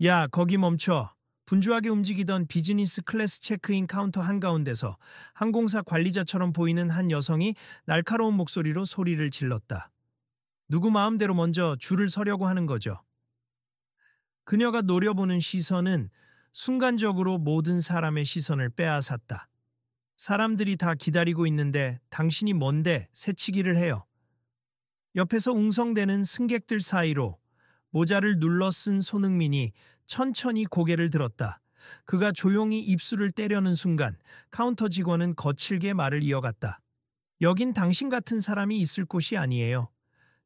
야, 거기 멈춰. 분주하게 움직이던 비즈니스 클래스 체크인 카운터 한가운데서 항공사 관리자처럼 보이는 한 여성이 날카로운 목소리로 소리를 질렀다. 누구 마음대로 먼저 줄을 서려고 하는 거죠. 그녀가 노려보는 시선은 순간적으로 모든 사람의 시선을 빼앗았다. 사람들이 다 기다리고 있는데 당신이 뭔데 새치기를 해요. 옆에서 웅성대는 승객들 사이로 모자를 눌러 쓴 손흥민이 천천히 고개를 들었다. 그가 조용히 입술을 떼려는 순간 카운터 직원은 거칠게 말을 이어갔다. 여긴 당신 같은 사람이 있을 곳이 아니에요.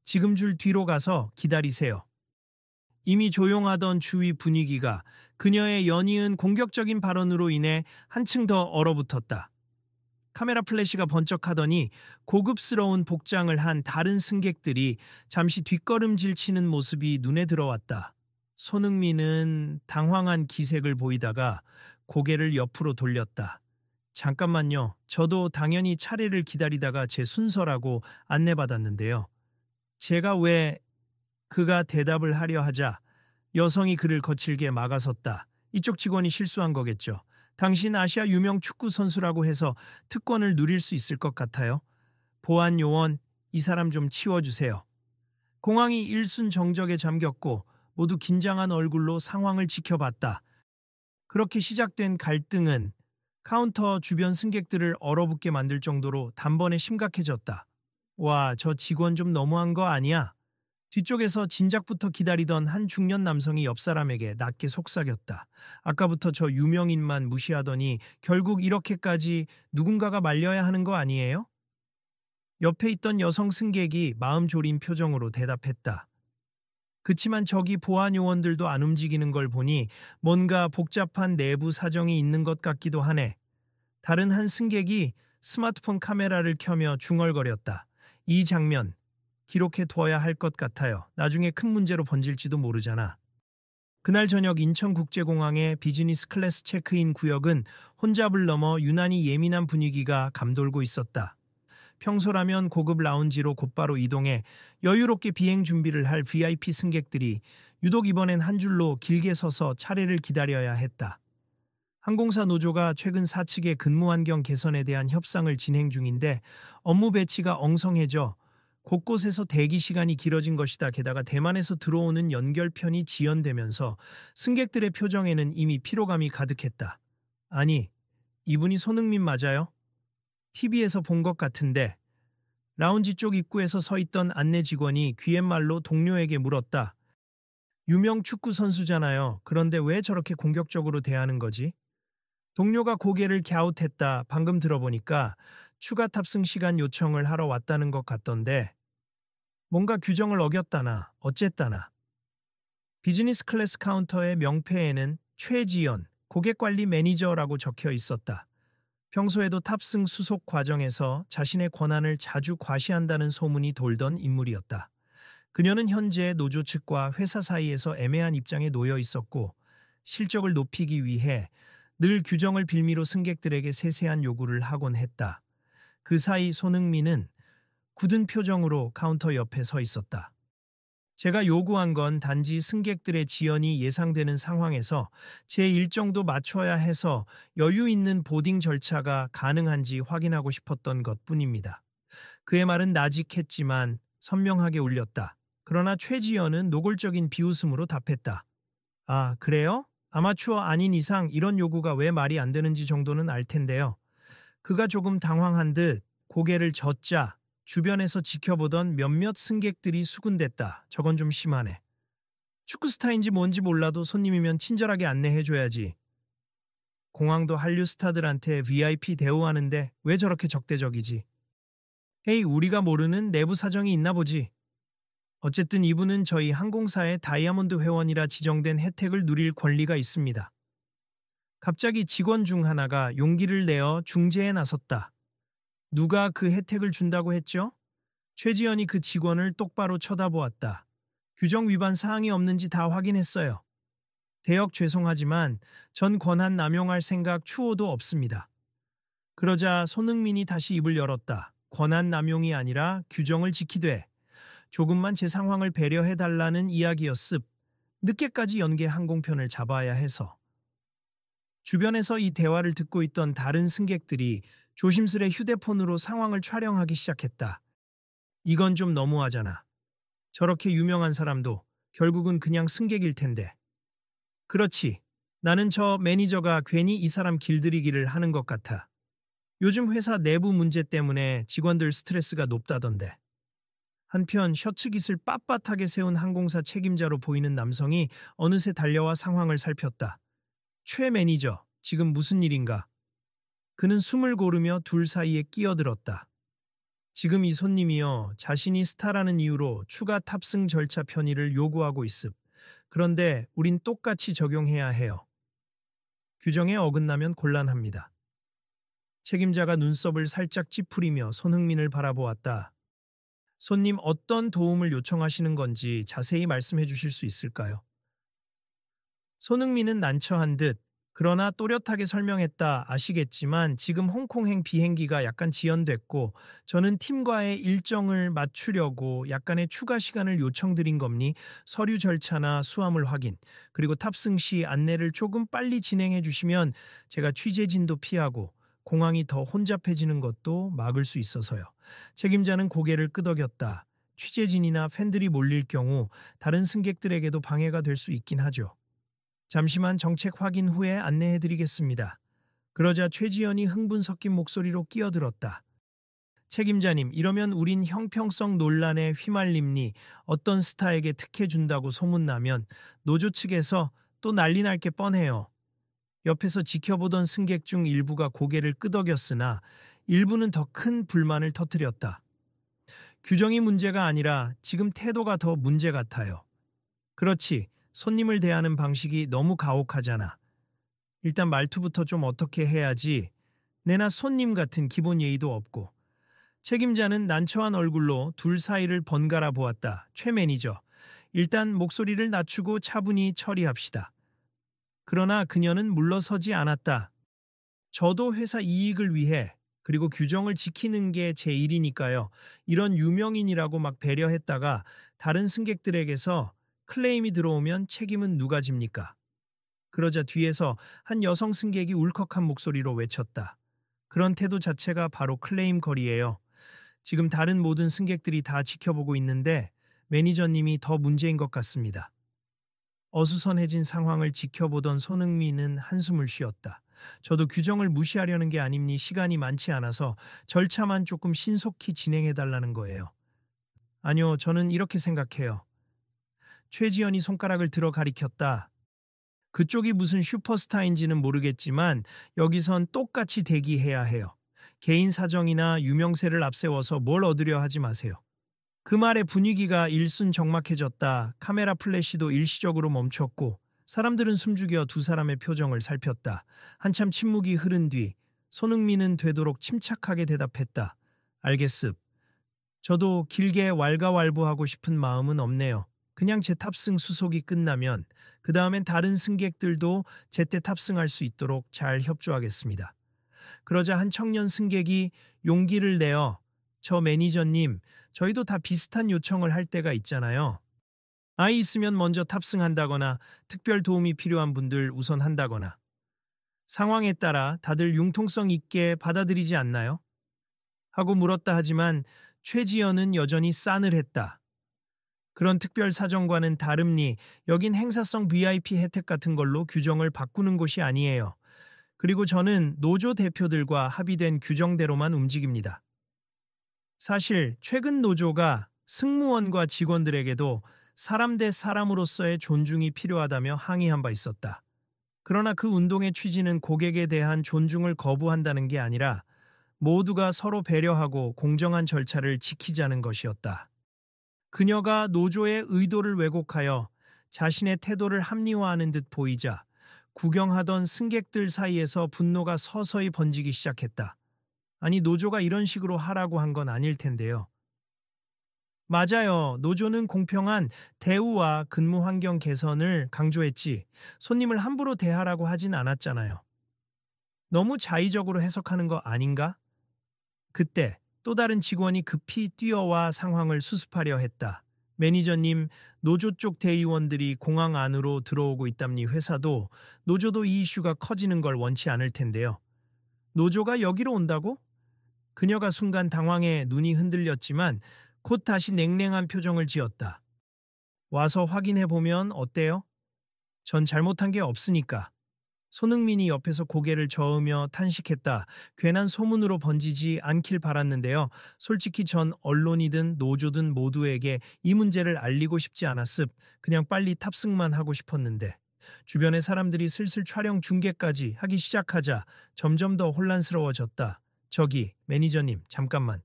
지금 줄 뒤로 가서 기다리세요. 이미 조용하던 주위 분위기가 그녀의 연이은 공격적인 발언으로 인해 한층 더 얼어붙었다. 카메라 플래시가 번쩍하더니 고급스러운 복장을 한 다른 승객들이 잠시 뒷걸음질 치는 모습이 눈에 들어왔다. 손흥민은 당황한 기색을 보이다가 고개를 옆으로 돌렸다. 잠깐만요. 저도 당연히 차례를 기다리다가 제 순서라고 안내받았는데요. 제가 왜... 그가 대답을 하려 하자 여성이 그를 거칠게 막아섰다. 이쪽 직원이 실수한 거겠죠. 당신 아시아 유명 축구 선수라고 해서 특권을 누릴 수 있을 것 같아요. 보안 요원, 이 사람 좀 치워주세요. 공항이 일순정적에 잠겼고 모두 긴장한 얼굴로 상황을 지켜봤다. 그렇게 시작된 갈등은 카운터 주변 승객들을 얼어붙게 만들 정도로 단번에 심각해졌다. 와, 저 직원 좀 너무한 거 아니야? 뒤쪽에서 진작부터 기다리던 한 중년 남성이 옆 사람에게 낮게 속삭였다. 아까부터 저 유명인만 무시하더니 결국 이렇게까지 누군가가 말려야 하는 거 아니에요? 옆에 있던 여성 승객이 마음 졸인 표정으로 대답했다. 그치만 저기 보안 요원들도 안 움직이는 걸 보니 뭔가 복잡한 내부 사정이 있는 것 같기도 하네. 다른 한 승객이 스마트폰 카메라를 켜며 중얼거렸다. 이 장면 기록해 두어야 할 것 같아요. 나중에 큰 문제로 번질지도 모르잖아. 그날 저녁 인천국제공항의 비즈니스 클래스 체크인 구역은 혼잡을 넘어 유난히 예민한 분위기가 감돌고 있었다. 평소라면 고급 라운지로 곧바로 이동해 여유롭게 비행 준비를 할 VIP 승객들이 유독 이번엔 한 줄로 길게 서서 차례를 기다려야 했다. 항공사 노조가 최근 사측의 근무 환경 개선에 대한 협상을 진행 중인데 업무 배치가 엉성해져 곳곳에서 대기 시간이 길어진 것이다. 게다가 대만에서 들어오는 연결편이 지연되면서 승객들의 표정에는 이미 피로감이 가득했다. 아니, 이분이 손흥민 맞아요? TV에서 본 것 같은데. 라운지 쪽 입구에서 서 있던 안내 직원이 귀갯말로 동료에게 물었다. 유명 축구 선수잖아요. 그런데 왜 저렇게 공격적으로 대하는 거지? 동료가 고개를 갸웃했다. 방금 들어보니까 추가 탑승 시간 요청을 하러 왔다는 것 같던데 뭔가 규정을 어겼다나 어쨌다나. 비즈니스 클래스 카운터의 명패에는 최지연 고객관리 매니저라고 적혀 있었다. 평소에도 탑승 수속 과정에서 자신의 권한을 자주 과시한다는 소문이 돌던 인물이었다. 그녀는 현재 노조 측과 회사 사이에서 애매한 입장에 놓여 있었고 실적을 높이기 위해 늘 규정을 빌미로 승객들에게 세세한 요구를 하곤 했다. 그 사이 손흥민은 굳은 표정으로 카운터 옆에 서 있었다. 제가 요구한 건 단지 승객들의 지연이 예상되는 상황에서 제 일정도 맞춰야 해서 여유 있는 보딩 절차가 가능한지 확인하고 싶었던 것뿐입니다. 그의 말은 나직했지만 선명하게 울렸다. 그러나 최지연은 노골적인 비웃음으로 답했다. 아, 그래요? 아마추어 아닌 이상 이런 요구가 왜 말이 안 되는지 정도는 알 텐데요. 그가 조금 당황한 듯 고개를 젓자 주변에서 지켜보던 몇몇 승객들이 수군댔다. 저건 좀 심하네. 축구 스타인지 뭔지 몰라도 손님이면 친절하게 안내해줘야지. 공항도 한류 스타들한테 VIP 대우하는데 왜 저렇게 적대적이지? 헤이, 우리가 모르는 내부 사정이 있나 보지. 어쨌든 이분은 저희 항공사의 다이아몬드 회원이라 지정된 혜택을 누릴 권리가 있습니다. 갑자기 직원 중 하나가 용기를 내어 중재에 나섰다. 누가 그 혜택을 준다고 했죠? 최지연이 그 직원을 똑바로 쳐다보았다. 규정 위반 사항이 없는지 다 확인했어요. 대역 죄송하지만 전 권한 남용할 생각 추호도 없습니다. 그러자 손흥민이 다시 입을 열었다. 권한 남용이 아니라 규정을 지키되 조금만 제 상황을 배려해달라는 이야기였습. 늦게까지 연계 항공편을 잡아야 해서. 주변에서 이 대화를 듣고 있던 다른 승객들이 조심스레 휴대폰으로 상황을 촬영하기 시작했다. 이건 좀 너무하잖아. 저렇게 유명한 사람도 결국은 그냥 승객일 텐데. 그렇지. 나는 저 매니저가 괜히 이 사람 길들이기를 하는 것 같아. 요즘 회사 내부 문제 때문에 직원들 스트레스가 높다던데. 한편 셔츠깃을 빳빳하게 세운 항공사 책임자로 보이는 남성이 어느새 달려와 상황을 살폈다. 최 매니저, 지금 무슨 일인가? 그는 숨을 고르며 둘 사이에 끼어들었다. 지금 이 손님이요, 자신이 스타라는 이유로 추가 탑승 절차 편의를 요구하고 있음. 그런데 우린 똑같이 적용해야 해요. 규정에 어긋나면 곤란합니다. 책임자가 눈썹을 살짝 찌푸리며 손흥민을 바라보았다. 손님 어떤 도움을 요청하시는 건지 자세히 말씀해 주실 수 있을까요? 손흥민은 난처한 듯 그러나 또렷하게 설명했다. 아시겠지만 지금 홍콩행 비행기가 약간 지연됐고 저는 팀과의 일정을 맞추려고 약간의 추가 시간을 요청드린 겁니. 서류 절차나 수화물 확인 그리고 탑승 시 안내를 조금 빨리 진행해 주시면 제가 취재진도 피하고 공항이 더 혼잡해지는 것도 막을 수 있어서요. 책임자는 고개를 끄덕였다. 취재진이나 팬들이 몰릴 경우 다른 승객들에게도 방해가 될 수 있긴 하죠. 잠시만 정책 확인 후에 안내해드리겠습니다. 그러자 최지연이 흥분 섞인 목소리로 끼어들었다. 책임자님, 이러면 우린 형평성 논란에 휘말림니 어떤 스타에게 특혜 준다고 소문나면 노조 측에서 또 난리 날 게 뻔해요. 옆에서 지켜보던 승객 중 일부가 고개를 끄덕였으나 일부는 더 큰 불만을 터뜨렸다. 규정이 문제가 아니라 지금 태도가 더 문제 같아요. 그렇지. 손님을 대하는 방식이 너무 가혹하잖아. 일단 말투부터 좀 어떻게 해야지. 내나 손님 같은 기본 예의도 없고. 책임자는 난처한 얼굴로 둘 사이를 번갈아 보았다. 최 매니저. 일단 목소리를 낮추고 차분히 처리합시다. 그러나 그녀는 물러서지 않았다. 저도 회사 이익을 위해 그리고 규정을 지키는 게 제 일이니까요. 이런 유명인이라고 막 배려했다가 다른 승객들에게서 클레임이 들어오면 책임은 누가 집니까? 그러자 뒤에서 한 여성 승객이 울컥한 목소리로 외쳤다. 그런 태도 자체가 바로 클레임 거리예요. 지금 다른 모든 승객들이 다 지켜보고 있는데 매니저님이 더 문제인 것 같습니다. 어수선해진 상황을 지켜보던 손흥민은 한숨을 쉬었다. 저도 규정을 무시하려는 게 아닙니 시간이 많지 않아서 절차만 조금 신속히 진행해달라는 거예요. 아니요, 저는 이렇게 생각해요. 최지연이 손가락을 들어 가리켰다. 그쪽이 무슨 슈퍼스타인지는 모르겠지만 여기선 똑같이 대기해야 해요. 개인 사정이나 유명세를 앞세워서 뭘 얻으려 하지 마세요. 그 말에 분위기가 일순정막해졌다. 카메라 플래시도 일시적으로 멈췄고 사람들은 숨죽여 두 사람의 표정을 살폈다. 한참 침묵이 흐른 뒤 손흥민은 되도록 침착하게 대답했다. 알겠습. 저도 길게 왈가왈부하고 싶은 마음은 없네요. 그냥 제 탑승 수속이 끝나면 그 다음엔 다른 승객들도 제때 탑승할 수 있도록 잘 협조하겠습니다. 그러자 한 청년 승객이 용기를 내어 저 매니저님, 저희도 다 비슷한 요청을 할 때가 있잖아요. 아이 있으면 먼저 탑승한다거나 특별 도움이 필요한 분들 우선 한다거나 상황에 따라 다들 융통성 있게 받아들이지 않나요? 하고 물었다 하지만 최지연은 여전히 싸늘했다. 그런 특별 사정과는 다름니 여긴 행사성 VIP 혜택 같은 걸로 규정을 바꾸는 곳이 아니에요. 그리고 저는 노조 대표들과 합의된 규정대로만 움직입니다. 사실 최근 노조가 승무원과 직원들에게도 사람 대 사람으로서의 존중이 필요하다며 항의한 바 있었다. 그러나 그 운동의 취지는 고객에 대한 존중을 거부한다는 게 아니라 모두가 서로 배려하고 공정한 절차를 지키자는 것이었다. 그녀가 노조의 의도를 왜곡하여 자신의 태도를 합리화하는 듯 보이자 구경하던 승객들 사이에서 분노가 서서히 번지기 시작했다. 아니, 노조가 이런 식으로 하라고 한 건 아닐 텐데요. 맞아요. 노조는 공평한 대우와 근무 환경 개선을 강조했지 손님을 함부로 대하라고 하진 않았잖아요. 너무 자의적으로 해석하는 거 아닌가? 그때 또 다른 직원이 급히 뛰어와 상황을 수습하려 했다. 매니저님, 노조 쪽 대의원들이 공항 안으로 들어오고 있답니 회사도, 노조도 이 이슈가 커지는 걸 원치 않을 텐데요. 노조가 여기로 온다고? 그녀가 순간 당황해 눈이 흔들렸지만 곧 다시 냉랭한 표정을 지었다. 와서 확인해 보면 어때요? 전 잘못한 게 없으니까. 손흥민이 옆에서 고개를 저으며 탄식했다. 괜한 소문으로 번지지 않길 바랐는데요. 솔직히 전 언론이든 노조든 모두에게 이 문제를 알리고 싶지 않았습. 그냥 빨리 탑승만 하고 싶었는데. 주변의 사람들이 슬슬 촬영 중계까지 하기 시작하자 점점 더 혼란스러워졌다. 저기, 매니저님, 잠깐만.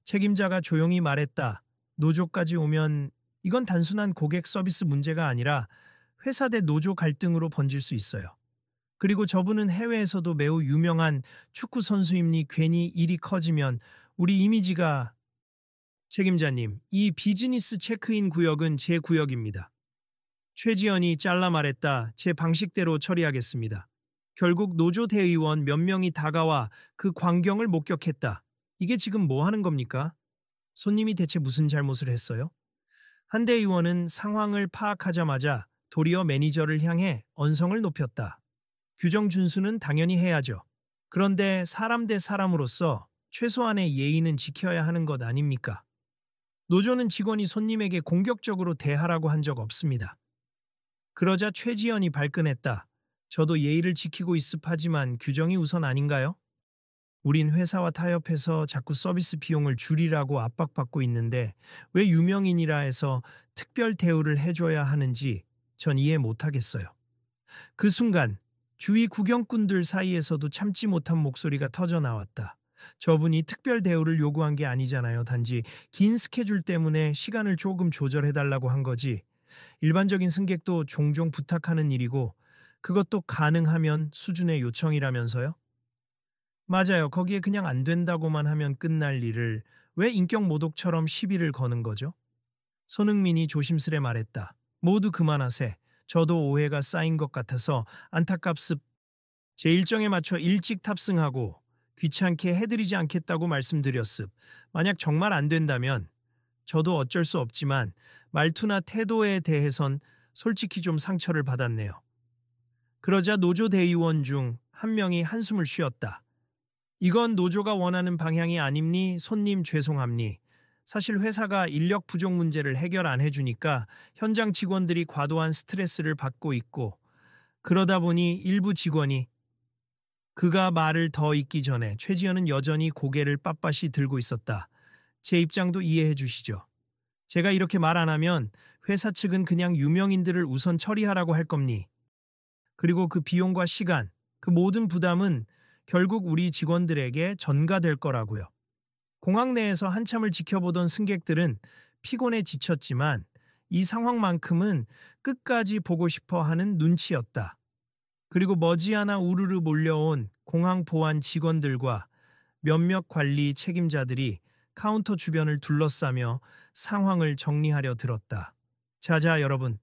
책임자가 조용히 말했다. 노조까지 오면 이건 단순한 고객 서비스 문제가 아니라 회사 대 노조 갈등으로 번질 수 있어요. 그리고 저분은 해외에서도 매우 유명한 축구 선수임니 괜히 일이 커지면 우리 이미지가. 책임자님, 이 비즈니스 체크인 구역은 제 구역입니다. 최지연이 잘라 말했다. 제 방식대로 처리하겠습니다. 결국 노조 대의원 몇 명이 다가와 그 광경을 목격했다. 이게 지금 뭐 하는 겁니까? 손님이 대체 무슨 잘못을 했어요? 한 대의원은 상황을 파악하자마자 도리어 매니저를 향해 언성을 높였다. 규정 준수는 당연히 해야죠. 그런데 사람 대 사람으로서 최소한의 예의는 지켜야 하는 것 아닙니까? 노조는 직원이 손님에게 공격적으로 대하라고 한 적 없습니다. 그러자 최지연이 발끈했다. 저도 예의를 지키고 있습하지만 규정이 우선 아닌가요? 우린 회사와 타협해서 자꾸 서비스 비용을 줄이라고 압박받고 있는데 왜 유명인이라 해서 특별 대우를 해줘야 하는지 전 이해 못하겠어요. 그 순간 주위 구경꾼들 사이에서도 참지 못한 목소리가 터져 나왔다. 저분이 특별 대우를 요구한 게 아니잖아요. 단지 긴 스케줄 때문에 시간을 조금 조절해달라고 한 거지. 일반적인 승객도 종종 부탁하는 일이고 그것도 가능하면 수준의 요청이라면서요? 맞아요. 거기에 그냥 안 된다고만 하면 끝날 일을 왜 인격 모독처럼 시비를 거는 거죠? 손흥민이 조심스레 말했다. 모두 그만하세. 저도 오해가 쌓인 것 같아서 안타깝습. 제 일정에 맞춰 일찍 탑승하고 귀찮게 해드리지 않겠다고 말씀드렸습. 만약 정말 안 된다면 저도 어쩔 수 없지만 말투나 태도에 대해선 솔직히 좀 상처를 받았네요. 그러자 노조 대의원 중 한 명이 한숨을 쉬었다. 이건 노조가 원하는 방향이 아닙니? 손님 죄송합니. 사실 회사가 인력 부족 문제를 해결 안 해주니까 현장 직원들이 과도한 스트레스를 받고 있고 그러다 보니 일부 직원이. 그가 말을 더 잇기 전에 최지연은 여전히 고개를 빳빳이 들고 있었다. 제 입장도 이해해 주시죠. 제가 이렇게 말 안 하면 회사 측은 그냥 유명인들을 우선 처리하라고 할 겁니. 그리고 그 비용과 시간, 그 모든 부담은 결국 우리 직원들에게 전가될 거라고요. 공항 내에서 한참을 지켜보던 승객들은 피곤에 지쳤지만 이 상황만큼은 끝까지 보고 싶어 하는 눈치였다. 그리고 머지않아 우르르 몰려온 공항 보안 직원들과 몇몇 관리 책임자들이 카운터 주변을 둘러싸며 상황을 정리하려 들었다. 자자 여러분,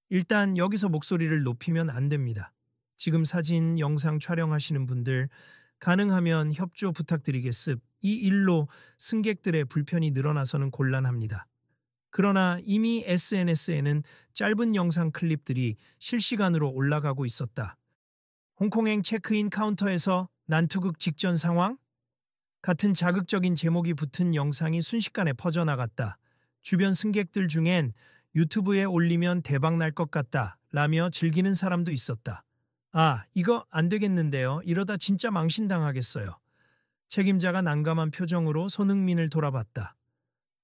일단 여기서 목소리를 높이면 안 됩니다. 지금 사진, 영상 촬영하시는 분들 가능하면 협조 부탁드리겠습. 이 일로 승객들의 불편이 늘어나서는 곤란합니다. 그러나 이미 SNS에는 짧은 영상 클립들이 실시간으로 올라가고 있었다. 홍콩행 체크인 카운터에서 난투극 직전 상황? 같은 자극적인 제목이 붙은 영상이 순식간에 퍼져나갔다. 주변 승객들 중엔 유튜브에 올리면 대박 날 것 같다 라며 즐기는 사람도 있었다. 아, 이거 안 되겠는데요. 이러다 진짜 망신당하겠어요. 책임자가 난감한 표정으로 손흥민을 돌아봤다.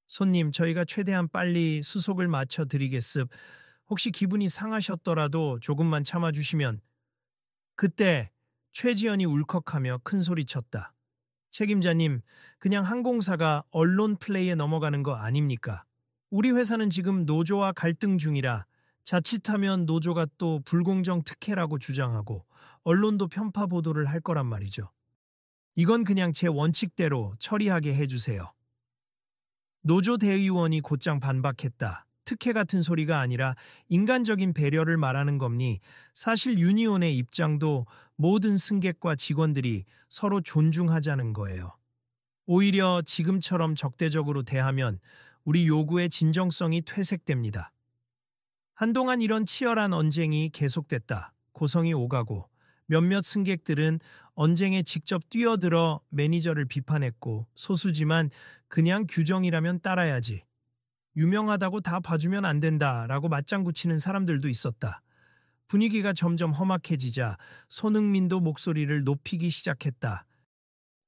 손님, 저희가 최대한 빨리 수속을 마쳐 드리겠습. 혹시 기분이 상하셨더라도 조금만 참아주시면. 그때 최지연이 울컥하며 큰 소리쳤다. 책임자님, 그냥 항공사가 언론 플레이에 넘어가는 거 아닙니까? 우리 회사는 지금 노조와 갈등 중이라 자칫하면 노조가 또 불공정 특혜라고 주장하고 언론도 편파 보도를 할 거란 말이죠. 이건 그냥 제 원칙대로 처리하게 해주세요. 노조 대의원이 곧장 반박했다. 특혜 같은 소리가 아니라 인간적인 배려를 말하는 겁니. 사실 유니온의 입장도 모든 승객과 직원들이 서로 존중하자는 거예요. 오히려 지금처럼 적대적으로 대하면 우리 요구의 진정성이 퇴색됩니다. 한동안 이런 치열한 언쟁이 계속됐다. 고성이 오가고 몇몇 승객들은 언쟁에 직접 뛰어들어 매니저를 비판했고, 소수지만 그냥 규정이라면 따라야지, 유명하다고 다 봐주면 안 된다라고 맞장구 치는 사람들도 있었다. 분위기가 점점 험악해지자 손흥민도 목소리를 높이기 시작했다.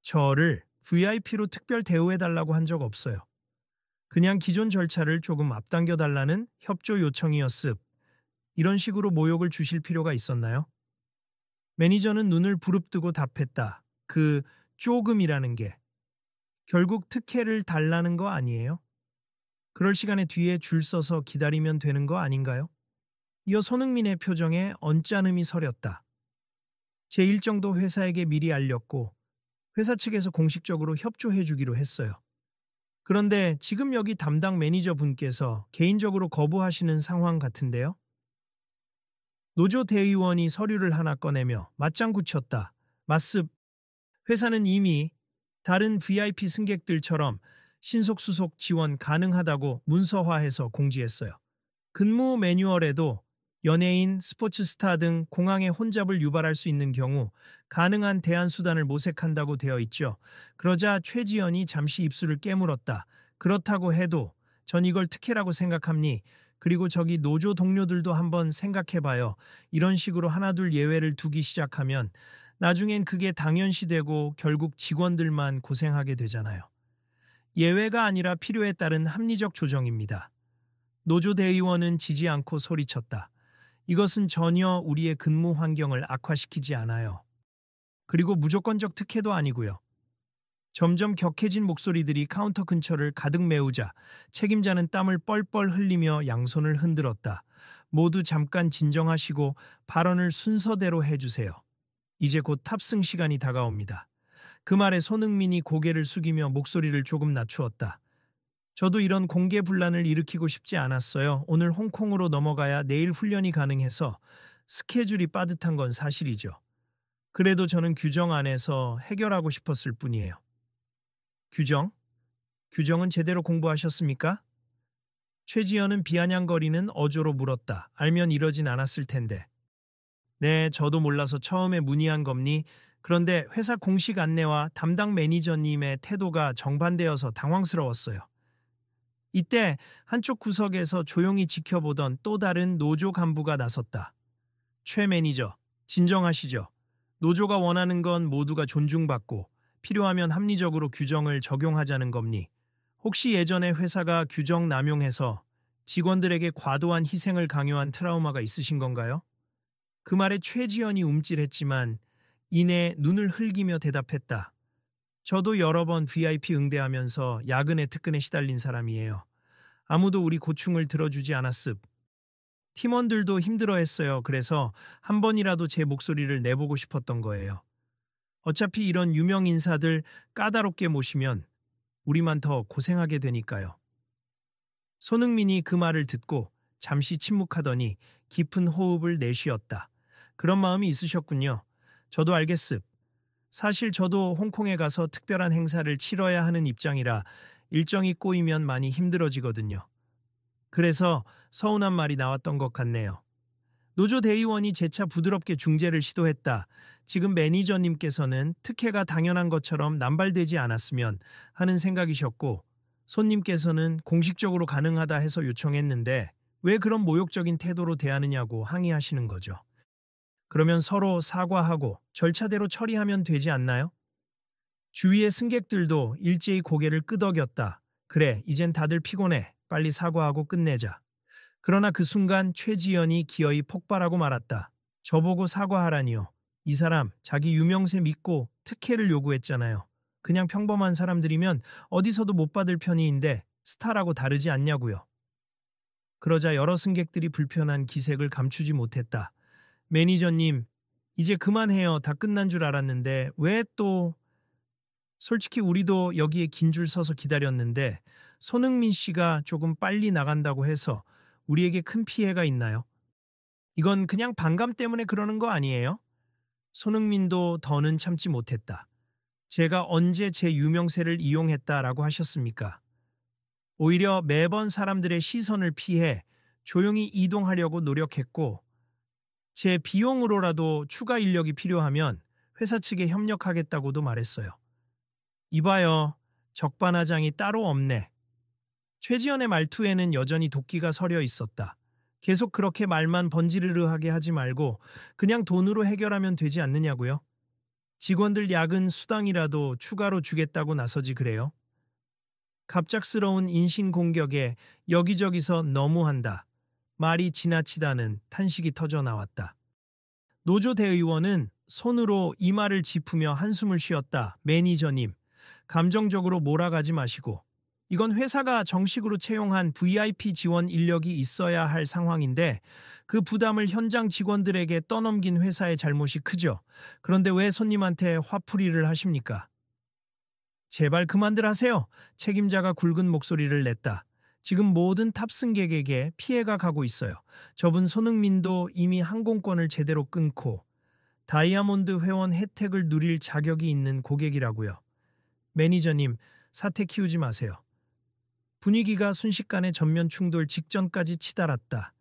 저를 VIP로 특별 대우해달라고 한 적 없어요. 그냥 기존 절차를 조금 앞당겨달라는 협조 요청이었습. 이런 식으로 모욕을 주실 필요가 있었나요? 매니저는 눈을 부릅뜨고 답했다. 그 조금이라는 게 결국 특혜를 달라는 거 아니에요? 그럴 시간에 뒤에 줄 서서 기다리면 되는 거 아닌가요? 이어 손흥민의 표정에 언짢음이 서렸다. 제 일정도 회사에게 미리 알렸고 회사 측에서 공식적으로 협조해 주기로 했어요. 그런데 지금 여기 담당 매니저 분께서 개인적으로 거부하시는 상황 같은데요? 노조 대의원이 서류를 하나 꺼내며 맞장구 쳤다. 맞습. 회사는 이미 다른 VIP 승객들처럼 신속수속 지원 가능하다고 문서화해서 공지했어요. 근무 매뉴얼에도 연예인, 스포츠 스타 등 공항에 혼잡을 유발할 수 있는 경우 가능한 대안 수단을 모색한다고 되어 있죠. 그러자 최지연이 잠시 입술을 깨물었다. 그렇다고 해도 전 이걸 특혜라고 생각합니. 그리고 저기 노조 동료들도 한번 생각해봐요. 이런 식으로 하나둘 예외를 두기 시작하면 나중엔 그게 당연시되고 결국 직원들만 고생하게 되잖아요. 예외가 아니라 필요에 따른 합리적 조정입니다. 노조 대의원은 지지 않고 소리쳤다. 이것은 전혀 우리의 근무 환경을 악화시키지 않아요. 그리고 무조건적 특혜도 아니고요. 점점 격해진 목소리들이 카운터 근처를 가득 메우자 책임자는 땀을 뻘뻘 흘리며 양손을 흔들었다. 모두 잠깐 진정하시고 발언을 순서대로 해주세요. 이제 곧 탑승 시간이 다가옵니다. 그 말에 손흥민이 고개를 숙이며 목소리를 조금 낮추었다. 저도 이런 공개 분란을 일으키고 싶지 않았어요. 오늘 홍콩으로 넘어가야 내일 훈련이 가능해서 스케줄이 빠듯한 건 사실이죠. 그래도 저는 규정 안에서 해결하고 싶었을 뿐이에요. 규정? 규정은 제대로 공부하셨습니까? 최지연은 비아냥거리는 어조로 물었다. 알면 이러진 않았을 텐데. 네, 저도 몰라서 처음에 문의한 겁니. 그런데 회사 공식 안내와 담당 매니저님의 태도가 정반대여서 당황스러웠어요. 이때 한쪽 구석에서 조용히 지켜보던 또 다른 노조 간부가 나섰다. 최 매니저, 진정하시죠. 노조가 원하는 건 모두가 존중받고 필요하면 합리적으로 규정을 적용하자는 겁니. 혹시 예전에 회사가 규정 남용해서 직원들에게 과도한 희생을 강요한 트라우마가 있으신 건가요? 그 말에 최지연이 움찔했지만 이내 눈을 흘기며 대답했다. 저도 여러 번 VIP 응대하면서 야근에 특근에 시달린 사람이에요. 아무도 우리 고충을 들어주지 않았습. 팀원들도 힘들어했어요. 그래서 한 번이라도 제 목소리를 내보고 싶었던 거예요. 어차피 이런 유명 인사들 까다롭게 모시면 우리만 더 고생하게 되니까요. 손흥민이 그 말을 듣고 잠시 침묵하더니 깊은 호흡을 내쉬었다. 그런 마음이 있으셨군요. 저도 알겠습. 사실 저도 홍콩에 가서 특별한 행사를 치러야 하는 입장이라 일정이 꼬이면 많이 힘들어지거든요. 그래서 서운한 말이 나왔던 것 같네요. 노조 대의원이 재차 부드럽게 중재를 시도했다. 지금 매니저님께서는 특혜가 당연한 것처럼 남발되지 않았으면 하는 생각이셨고, 손님께서는 공식적으로 가능하다 해서 요청했는데 왜 그런 모욕적인 태도로 대하느냐고 항의하시는 거죠. 그러면 서로 사과하고 절차대로 처리하면 되지 않나요? 주위의 승객들도 일제히 고개를 끄덕였다. 그래, 이젠 다들 피곤해. 빨리 사과하고 끝내자. 그러나 그 순간 최지연이 기어이 폭발하고 말았다. 저보고 사과하라니요. 이 사람 자기 유명세 믿고 특혜를 요구했잖아요. 그냥 평범한 사람들이면 어디서도 못 받을 편의인데 스타라고 다르지 않냐고요. 그러자 여러 승객들이 불편한 기색을 감추지 못했다. 매니저님, 이제 그만해요. 다 끝난 줄 알았는데 왜 또... 솔직히 우리도 여기에 긴 줄 서서 기다렸는데 손흥민 씨가 조금 빨리 나간다고 해서 우리에게 큰 피해가 있나요? 이건 그냥 반감 때문에 그러는 거 아니에요? 손흥민도 더는 참지 못했다. 제가 언제 제 유명세를 이용했다라고 하셨습니까? 오히려 매번 사람들의 시선을 피해 조용히 이동하려고 노력했고, 제 비용으로라도 추가 인력이 필요하면 회사 측에 협력하겠다고도 말했어요. 이봐요. 적반하장이 따로 없네. 최지연의 말투에는 여전히 도끼가 서려 있었다. 계속 그렇게 말만 번지르르하게 하지 말고 그냥 돈으로 해결하면 되지 않느냐고요? 직원들 야근 수당이라도 추가로 주겠다고 나서지 그래요? 갑작스러운 인신공격에 여기저기서 너무한다. 말이 지나치다는 탄식이 터져 나왔다. 노조 대의원은 손으로 이마를 짚으며 한숨을 쉬었다. 매니저님, 감정적으로 몰아가지 마시고. 이건 회사가 정식으로 채용한 VIP 지원 인력이 있어야 할 상황인데 그 부담을 현장 직원들에게 떠넘긴 회사의 잘못이 크죠. 그런데 왜 손님한테 화풀이를 하십니까? 제발 그만들 하세요. 책임자가 굵은 목소리를 냈다. 지금 모든 탑승객에게 피해가 가고 있어요. 저분 손흥민도 이미 항공권을 제대로 끊고 다이아몬드 회원 혜택을 누릴 자격이 있는 고객이라고요. 매니저님, 사태 키우지 마세요. 분위기가 순식간에 전면 충돌 직전까지 치달았다.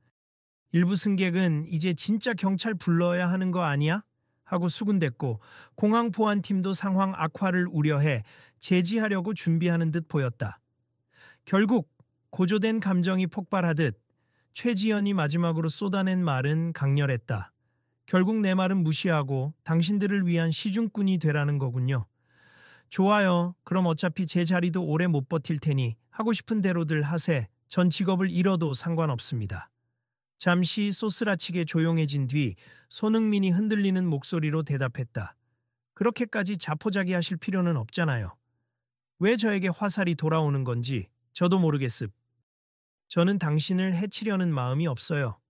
일부 승객은 이제 진짜 경찰 불러야 하는 거 아니야? 하고 수군댔고 공항 보안팀도 상황 악화를 우려해 제지하려고 준비하는 듯 보였다. 결국 고조된 감정이 폭발하듯 최지연이 마지막으로 쏟아낸 말은 강렬했다. 결국 내 말은 무시하고 당신들을 위한 시중꾼이 되라는 거군요. 좋아요. 그럼 어차피 제 자리도 오래 못 버틸 테니 하고 싶은 대로들 하세. 전 직업을 잃어도 상관없습니다. 잠시 소스라치게 조용해진 뒤 손흥민이 흔들리는 목소리로 대답했다. 그렇게까지 자포자기하실 필요는 없잖아요. 왜 저에게 화살이 돌아오는 건지 저도 모르겠습. 저는 당신을 해치려는 마음이 없어요.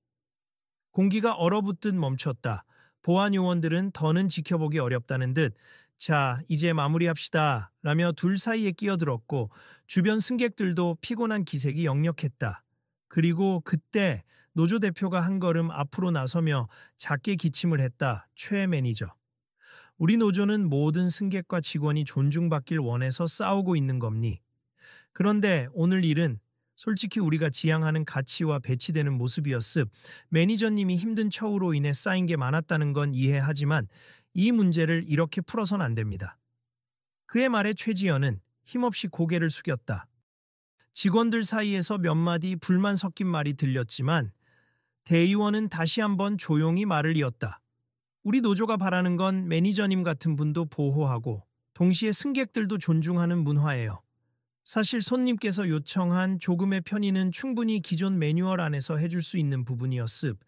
공기가 얼어붙듯 멈췄다. 보안 요원들은 더는 지켜보기 어렵다는 듯 자, 이제 마무리합시다 라며 둘 사이에 끼어들었고 주변 승객들도 피곤한 기색이 역력했다. 그리고 그때 노조 대표가 한 걸음 앞으로 나서며 작게 기침을 했다. 최 매니저. 우리 노조는 모든 승객과 직원이 존중받길 원해서 싸우고 있는 겁니. 그런데 오늘 일은 솔직히 우리가 지향하는 가치와 배치되는 모습이었습. 매니저님이 힘든 처우로 인해 쌓인 게 많았다는 건 이해하지만 이 문제를 이렇게 풀어선 안 됩니다. 그의 말에 최지연은 힘없이 고개를 숙였다. 직원들 사이에서 몇 마디 불만 섞인 말이 들렸지만 대의원은 다시 한번 조용히 말을 이었다. 우리 노조가 바라는 건 매니저님 같은 분도 보호하고 동시에 승객들도 존중하는 문화예요. 사실 손님께서 요청한 조금의 편의는 충분히 기존 매뉴얼 안에서 해줄 수 있는 부분이었습.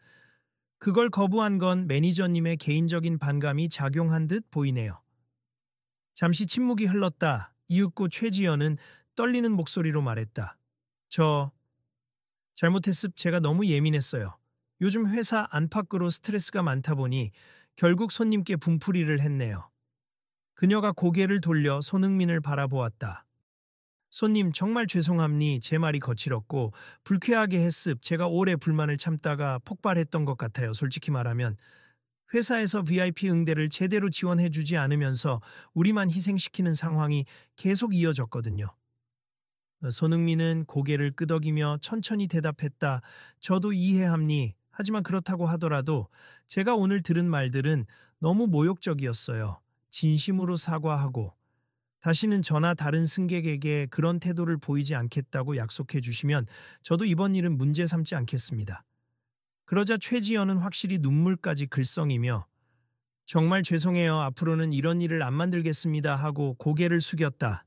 그걸 거부한 건 매니저님의 개인적인 반감이 작용한 듯 보이네요. 잠시 침묵이 흘렀다. 이윽고 최지연은 떨리는 목소리로 말했다. 저 잘못했습. 제가 너무 예민했어요. 요즘 회사 안팎으로 스트레스가 많다 보니 결국 손님께 분풀이를 했네요. 그녀가 고개를 돌려 손흥민을 바라보았다. 손님 정말 죄송합니. 제 말이 거칠었고 불쾌하게 했습. 제가 오래 불만을 참다가 폭발했던 것 같아요. 솔직히 말하면 회사에서 VIP 응대를 제대로 지원해주지 않으면서 우리만 희생시키는 상황이 계속 이어졌거든요. 손흥민은 고개를 끄덕이며 천천히 대답했다. 저도 이해합니. 하지만 그렇다고 하더라도 제가 오늘 들은 말들은 너무 모욕적이었어요. 진심으로 사과하고 다시는 저나 다른 승객에게 그런 태도를 보이지 않겠다고 약속해 주시면 저도 이번 일은 문제 삼지 않겠습니다. 그러자 최지연은 확실히 눈물까지 글썽이며 정말 죄송해요. 앞으로는 이런 일을 안 만들겠습니다 하고 고개를 숙였다.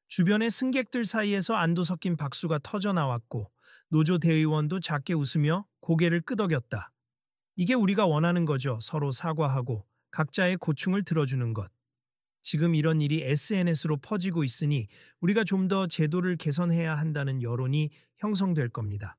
주변의 승객들 사이에서 안도 섞인 박수가 터져 나왔고 노조 대의원도 작게 웃으며 고개를 끄덕였다. 이게 우리가 원하는 거죠. 서로 사과하고 각자의 고충을 들어주는 것. 지금 이런 일이 SNS로 퍼지고 있으니 우리가 좀 더 제도를 개선해야 한다는 여론이 형성될 겁니다.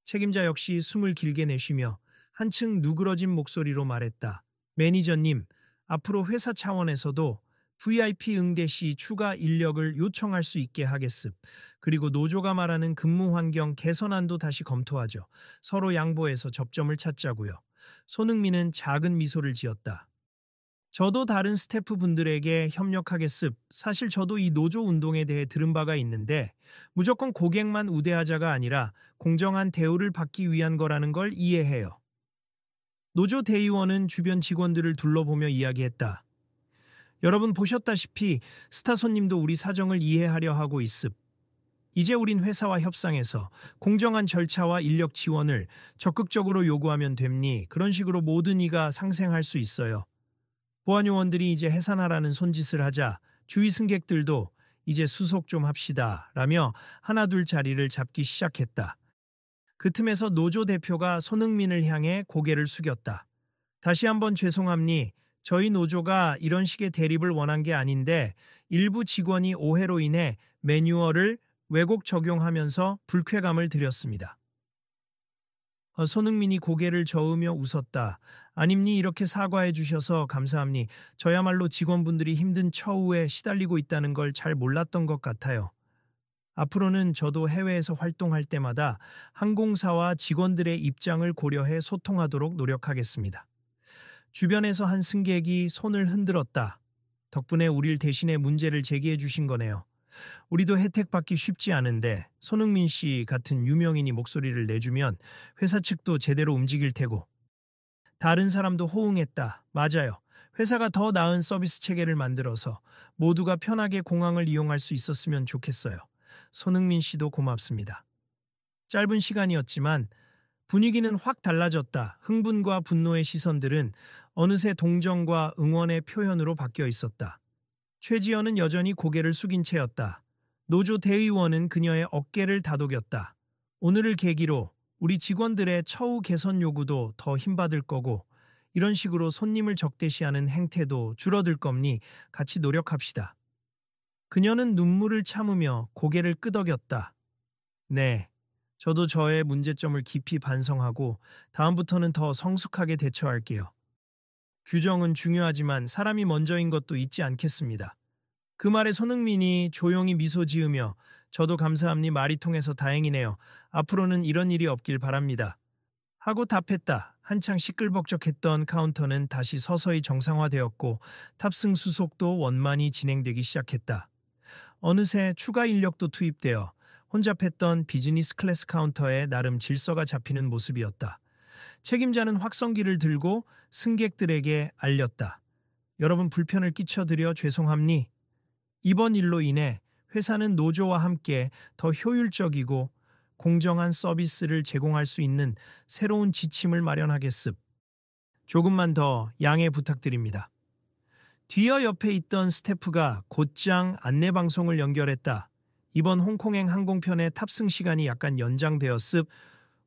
책임자 역시 숨을 길게 내쉬며 한층 누그러진 목소리로 말했다. 매니저님, 앞으로 회사 차원에서도 VIP 응대 시 추가 인력을 요청할 수 있게 하겠습. 그리고 노조가 말하는 근무 환경 개선안도 다시 검토하죠. 서로 양보해서 접점을 찾자고요. 손흥민은 작은 미소를 지었다. 저도 다른 스태프분들에게 협력하겠습. 사실 저도 이 노조 운동에 대해 들은 바가 있는데 무조건 고객만 우대하자가 아니라 공정한 대우를 받기 위한 거라는 걸 이해해요. 노조 대의원은 주변 직원들을 둘러보며 이야기했다. 여러분 보셨다시피 스타 손님도 우리 사정을 이해하려 하고 있습. 이제 우린 회사와 협상해서 공정한 절차와 인력 지원을 적극적으로 요구하면 됩니. 그런 식으로 모든 이가 상생할 수 있어요. 보안 요원들이 이제 해산하라는 손짓을 하자 주위 승객들도 이제 수속 좀 합시다 라며 하나둘 자리를 잡기 시작했다. 그 틈에서 노조 대표가 손흥민을 향해 고개를 숙였다. 다시 한번 죄송합니. 저희 노조가 이런 식의 대립을 원한 게 아닌데 일부 직원이 오해로 인해 매뉴얼을 왜곡 적용하면서 불쾌감을 드렸습니다. 손흥민이 고개를 저으며 웃었다. 아닙니 이렇게 사과해 주셔서 감사합니. 저야말로 직원분들이 힘든 처우에 시달리고 있다는 걸 잘 몰랐던 것 같아요. 앞으로는 저도 해외에서 활동할 때마다 항공사와 직원들의 입장을 고려해 소통하도록 노력하겠습니다. 주변에서 한 승객이 손을 흔들었다. 덕분에 우릴 대신에 문제를 제기해 주신 거네요. 우리도 혜택 받기 쉽지 않은데 손흥민 씨 같은 유명인이 목소리를 내주면 회사 측도 제대로 움직일 테고. 다른 사람도 호응했다. 맞아요. 회사가 더 나은 서비스 체계를 만들어서 모두가 편하게 공항을 이용할 수 있었으면 좋겠어요. 손흥민 씨도 고맙습니다. 짧은 시간이었지만 분위기는 확 달라졌다. 흥분과 분노의 시선들은 어느새 동정과 응원의 표현으로 바뀌어 있었다. 최지연은 여전히 고개를 숙인 채였다. 노조 대의원은 그녀의 어깨를 다독였다. 오늘을 계기로 우리 직원들의 처우 개선 요구도 더 힘받을 거고 이런 식으로 손님을 적대시하는 행태도 줄어들 겁니 같이 노력합시다. 그녀는 눈물을 참으며 고개를 끄덕였다. 네, 저도 저의 문제점을 깊이 반성하고 다음부터는 더 성숙하게 대처할게요. 규정은 중요하지만 사람이 먼저인 것도 잊지 않겠습니다. 그 말에 손흥민이 조용히 미소 지으며 저도 감사합니 말이 통해서 다행이네요. 앞으로는 이런 일이 없길 바랍니다. 하고 답했다. 한창 시끌벅적했던 카운터는 다시 서서히 정상화되었고 탑승 수속도 원만히 진행되기 시작했다. 어느새 추가 인력도 투입되어 혼잡했던 비즈니스 클래스 카운터에 나름 질서가 잡히는 모습이었다. 책임자는 확성기를 들고 승객들에게 알렸다. 여러분 불편을 끼쳐드려 죄송합니. 이번 일로 인해 회사는 노조와 함께 더 효율적이고 공정한 서비스를 제공할 수 있는 새로운 지침을 마련하겠습. 조금만 더 양해 부탁드립니다. 뒤어 옆에 있던 스태프가 곧장 안내방송을 연결했다. 이번 홍콩행 항공편의 탑승 시간이 약간 연장되었습.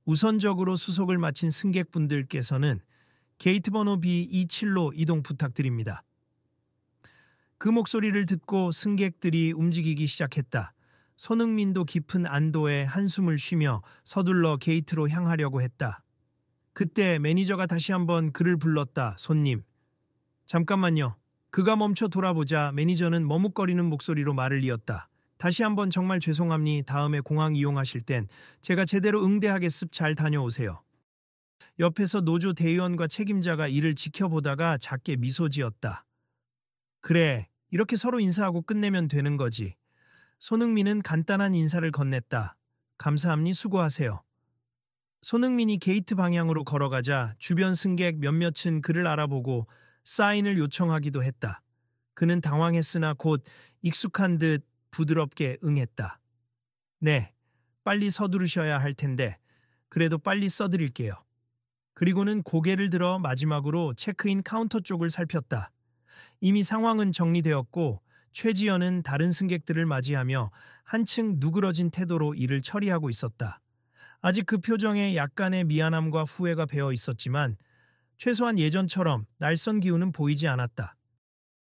우선적으로 수속을 마친 승객분들께서는 게이트 번호 B27로 이동 부탁드립니다. 그 목소리를 듣고 승객들이 움직이기 시작했다. 손흥민도 깊은 안도에 한숨을 쉬며 서둘러 게이트로 향하려고 했다. 그때 매니저가 다시 한번 그를 불렀다. 손님. 잠깐만요. 그가 멈춰 돌아보자 매니저는 머뭇거리는 목소리로 말을 이었다. 다시 한번 정말 죄송합니. 다음에 공항 이용하실 땐 제가 제대로 응대하겠습. 잘 다녀오세요. 옆에서 노조 대의원과 책임자가 이를 지켜보다가 작게 미소 지었다. 그래, 이렇게 서로 인사하고 끝내면 되는 거지. 손흥민은 간단한 인사를 건넸다. 감사합니. 수고하세요. 손흥민이 게이트 방향으로 걸어가자 주변 승객 몇몇은 그를 알아보고 사인을 요청하기도 했다. 그는 당황했으나 곧 익숙한 듯 부드럽게 응했다. 네, 빨리 서두르셔야 할 텐데 그래도 빨리 써드릴게요. 그리고는 고개를 들어 마지막으로 체크인 카운터 쪽을 살폈다. 이미 상황은 정리되었고 최지연은 다른 승객들을 맞이하며 한층 누그러진 태도로 일을 처리하고 있었다. 아직 그 표정에 약간의 미안함과 후회가 배어 있었지만 최소한 예전처럼 낯선 기운은 보이지 않았다.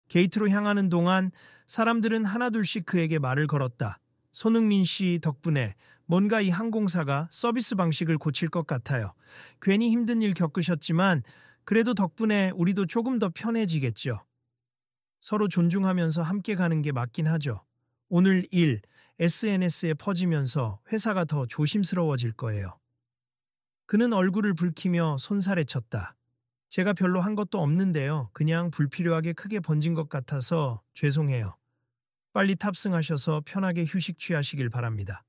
게이트로 향하는 동안 사람들은 하나둘씩 그에게 말을 걸었다. 손흥민 씨 덕분에 뭔가 이 항공사가 서비스 방식을 고칠 것 같아요. 괜히 힘든 일 겪으셨지만 그래도 덕분에 우리도 조금 더 편해지겠죠. 서로 존중하면서 함께 가는 게 맞긴 하죠. 오늘 일 SNS에 퍼지면서 회사가 더 조심스러워질 거예요. 그는 얼굴을 붉히며 손살에 쳤다. 제가 별로 한 것도 없는데요. 그냥 불필요하게 크게 번진 것 같아서 죄송해요. 빨리 탑승하셔서 편하게 휴식 취하시길 바랍니다.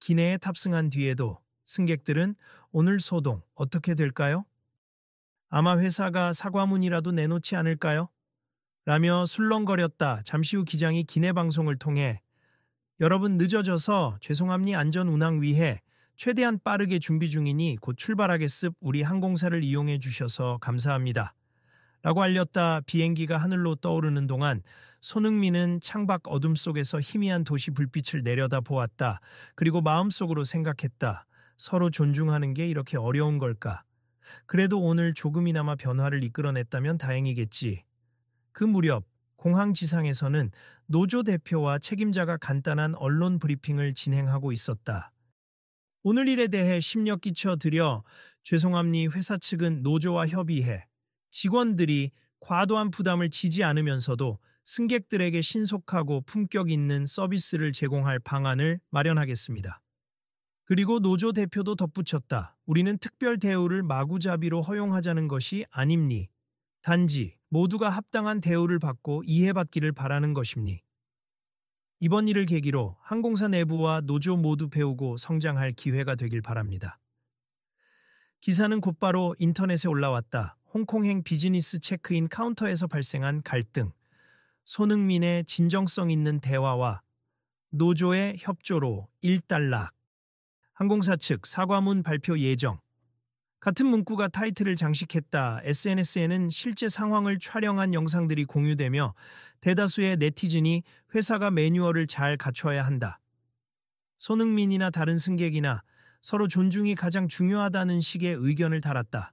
기내에 탑승한 뒤에도 승객들은 오늘 소동 어떻게 될까요? 아마 회사가 사과문이라도 내놓지 않을까요? 라며 술렁거렸다. 잠시 후 기장이 기내 방송을 통해 여러분 늦어져서 죄송합니 안전 운항 위해 최대한 빠르게 준비 중이니 곧 출발하겠습 우리 항공사를 이용해 주셔서 감사합니다. 라고 알렸다. 비행기가 하늘로 떠오르는 동안 손흥민은 창밖 어둠 속에서 희미한 도시 불빛을 내려다 보았다. 그리고 마음속으로 생각했다. 서로 존중하는 게 이렇게 어려운 걸까? 그래도 오늘 조금이나마 변화를 이끌어냈다면 다행이겠지. 그 무렵 공항 지상에서는 노조 대표와 책임자가 간단한 언론 브리핑을 진행하고 있었다. 오늘 일에 대해 심려 끼쳐 드려 죄송합니 회사 측은 노조와 협의해 직원들이 과도한 부담을 지지 않으면서도 승객들에게 신속하고 품격 있는 서비스를 제공할 방안을 마련하겠습니다. 그리고 노조 대표도 덧붙였다. 우리는 특별 대우를 마구잡이로 허용하자는 것이 아닙니. 단지 모두가 합당한 대우를 받고 이해받기를 바라는 것입니. 이번 일을 계기로 항공사 내부와 노조 모두 배우고 성장할 기회가 되길 바랍니다. 기사는 곧바로 인터넷에 올라왔다. 홍콩행 비즈니스 체크인 카운터에서 발생한 갈등, 손흥민의 진정성 있는 대화와 노조의 협조로 일단락, 항공사 측 사과문 발표 예정. 같은 문구가 타이틀을 장식했다. SNS에는 실제 상황을 촬영한 영상들이 공유되며 대다수의 네티즌이 회사가 매뉴얼을 잘 갖춰야 한다. 손흥민이나 다른 승객이나 서로 존중이 가장 중요하다는 식의 의견을 달았다.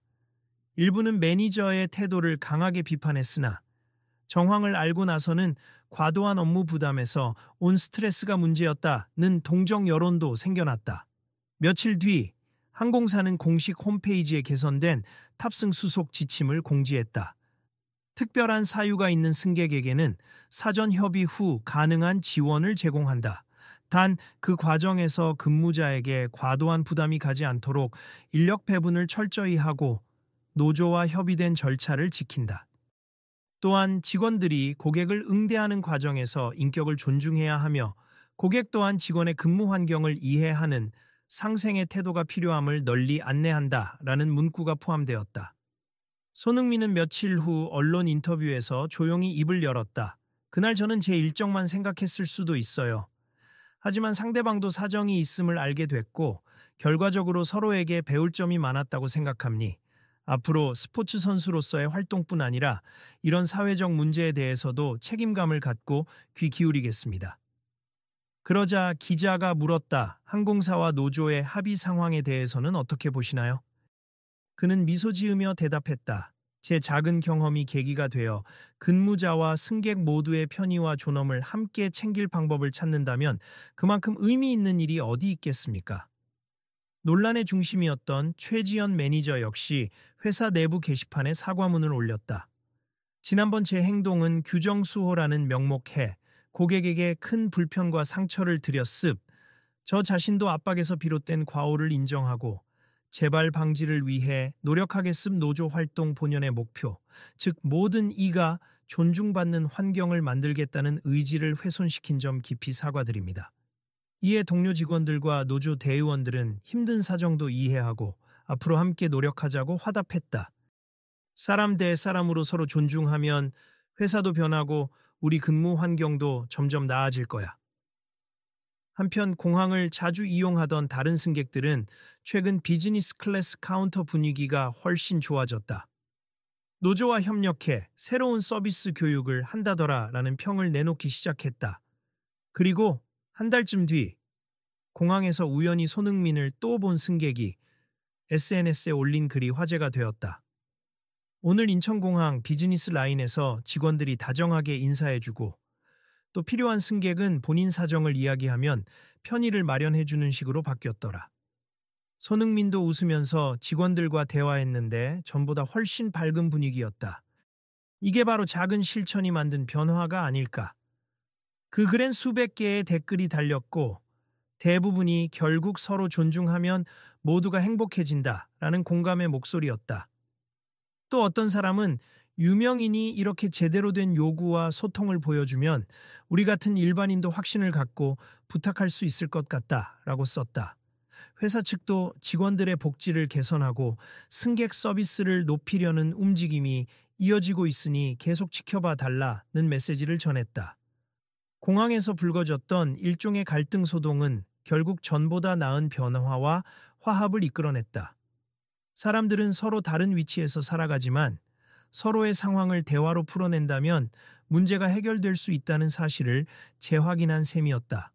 일부는 매니저의 태도를 강하게 비판했으나 정황을 알고 나서는 과도한 업무 부담에서 온 스트레스가 문제였다는 동정 여론도 생겨났다. 며칠 뒤 항공사는 공식 홈페이지에 개선된 탑승 수속 지침을 공지했다. 특별한 사유가 있는 승객에게는 사전 협의 후 가능한 지원을 제공한다. 단 그 과정에서 근무자에게 과도한 부담이 가지 않도록 인력 배분을 철저히 하고 노조와 협의된 절차를 지킨다. 또한 직원들이 고객을 응대하는 과정에서 인격을 존중해야 하며 고객 또한 직원의 근무 환경을 이해하는 상생의 태도가 필요함을 널리 안내한다라는 문구가 포함되었다. 손흥민은 며칠 후 언론 인터뷰에서 조용히 입을 열었다. 그날 저는 제 일정만 생각했을 수도 있어요. 하지만 상대방도 사정이 있음을 알게 됐고 결과적으로 서로에게 배울 점이 많았다고 생각합니. 앞으로 스포츠 선수로서의 활동뿐 아니라 이런 사회적 문제에 대해서도 책임감을 갖고 귀 기울이겠습니다. 그러자 기자가 물었다. 항공사와 노조의 합의 상황에 대해서는 어떻게 보시나요? 그는 미소 지으며 대답했다. 제 작은 경험이 계기가 되어 근무자와 승객 모두의 편의와 존엄을 함께 챙길 방법을 찾는다면 그만큼 의미 있는 일이 어디 있겠습니까? 논란의 중심이었던 최지연 매니저 역시 회사 내부 게시판에 사과문을 올렸다. 지난번 제 행동은 규정수호라는 명목해 고객에게 큰 불편과 상처를 드렸습. 저 자신도 압박에서 비롯된 과오를 인정하고 재발 방지를 위해 노력하겠습. 노조 활동 본연의 목표, 즉 모든 이가 존중받는 환경을 만들겠다는 의지를 훼손시킨 점 깊이 사과드립니다. 이에 동료 직원들과 노조 대의원들은 힘든 사정도 이해하고 앞으로 함께 노력하자고 화답했다. 사람 대 사람으로 서로 존중하면 회사도 변하고 우리 근무 환경도 점점 나아질 거야. 한편 공항을 자주 이용하던 다른 승객들은 최근 비즈니스 클래스 카운터 분위기가 훨씬 좋아졌다. 노조와 협력해 새로운 서비스 교육을 한다더라라는 평을 내놓기 시작했다. 그리고 한 달쯤 뒤 공항에서 우연히 손흥민을 또 본 승객이 SNS에 올린 글이 화제가 되었다. 오늘 인천공항 비즈니스 라인에서 직원들이 다정하게 인사해주고 또 필요한 승객은 본인 사정을 이야기하면 편의를 마련해주는 식으로 바뀌었더라. 손흥민도 웃으면서 직원들과 대화했는데 전보다 훨씬 밝은 분위기였다. 이게 바로 작은 실천이 만든 변화가 아닐까. 그 글엔 수백 개의 댓글이 달렸고 대부분이 결국 서로 존중하면 모두가 행복해진다라는 공감의 목소리였다. 또 어떤 사람은 유명인이 이렇게 제대로 된 요구와 소통을 보여주면 우리 같은 일반인도 확신을 갖고 부탁할 수 있을 것 같다라고 썼다. 회사 측도 직원들의 복지를 개선하고 승객 서비스를 높이려는 움직임이 이어지고 있으니 계속 지켜봐 달라는 메시지를 전했다. 공항에서 불거졌던 일종의 갈등 소동은 결국 전보다 나은 변화와 화합을 이끌어냈다. 사람들은 서로 다른 위치에서 살아가지만 서로의 상황을 대화로 풀어낸다면 문제가 해결될 수 있다는 사실을 재확인한 셈이었다.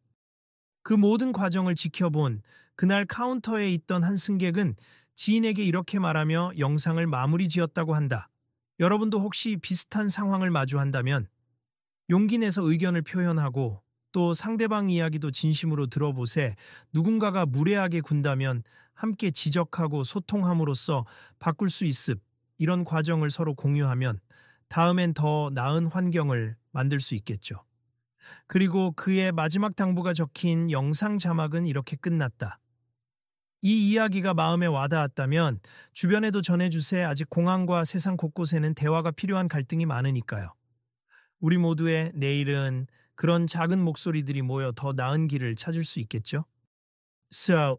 그 모든 과정을 지켜본 그날 카운터에 있던 한 승객은 지인에게 이렇게 말하며 영상을 마무리 지었다고 한다. 여러분도 혹시 비슷한 상황을 마주한다면 용기 내서 의견을 표현하고 또 상대방 이야기도 진심으로 들어보세. 누군가가 무례하게 군다면 함께 지적하고 소통함으로써 바꿀 수 있음. 이런 과정을 서로 공유하면 다음엔 더 나은 환경을 만들 수 있겠죠. 그리고 그의 마지막 당부가 적힌 영상 자막은 이렇게 끝났다. 이 이야기가 마음에 와닿았다면 주변에도 전해주세. 아직 공항과 세상 곳곳에는 대화가 필요한 갈등이 많으니까요. 우리 모두의 내일은 그런 작은 목소리들이 모여 더 나은 길을 찾을 수 있겠죠? So,